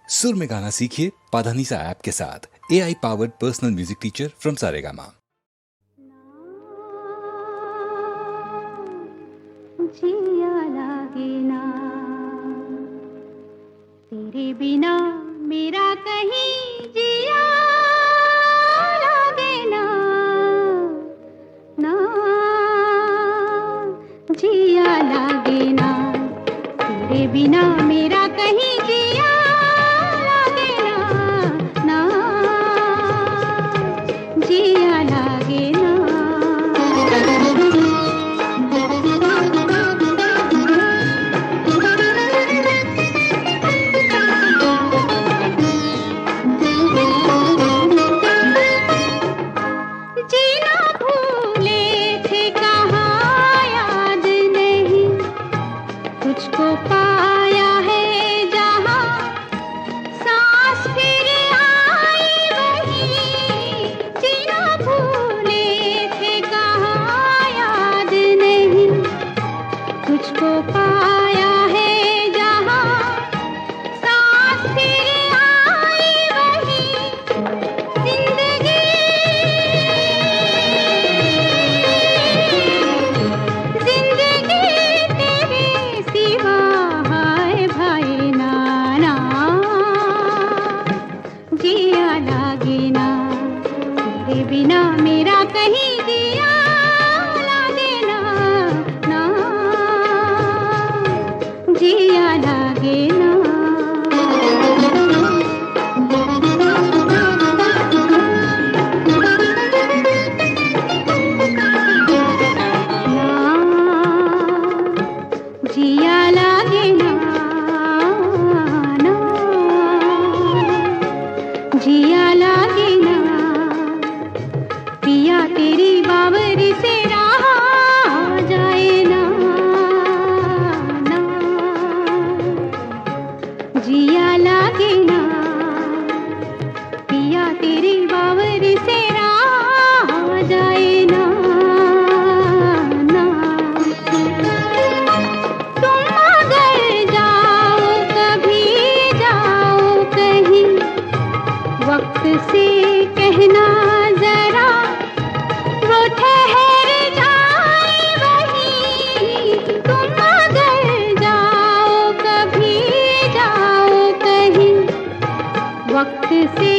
सुर में गाना सीखिए पाधानीसा ऐप के साथ। AI powered personal music teacher from Saregama. जिया लागे ना तेरे बिना मेरा कहीं जिया लागे ना, ना जिया लागे ना तेरे बिना मेरा कहीं जिया लागे ना, ना जिया लागे ना। तुझको पाया है जहाँ सांस फिर आई वहीं, जीना भूले थे कहाँ याद नहीं। तुझको पाया है जहाँ सांस फिर आई वहीं, जिंदगी तेरे सिवा हाय भाई नाना, जिया लागे ना तेरे बिना मेरा कहीं जिया लागे ना, ना जिया लागे ना। जिया लागे ना, ना जिया लागे ना, पिया तेरी बावरी से रहा जाए ना, ना जिया लागे ना, पिया तेरी बावरी से रहा जाए ना, ना तुम अगर जाओ कभी जाओ कहीं, वक्त से कहना जरा वो ठहर जाए वहीं। तुम अगर जाओ कभी जाओ कहीं, वक्त से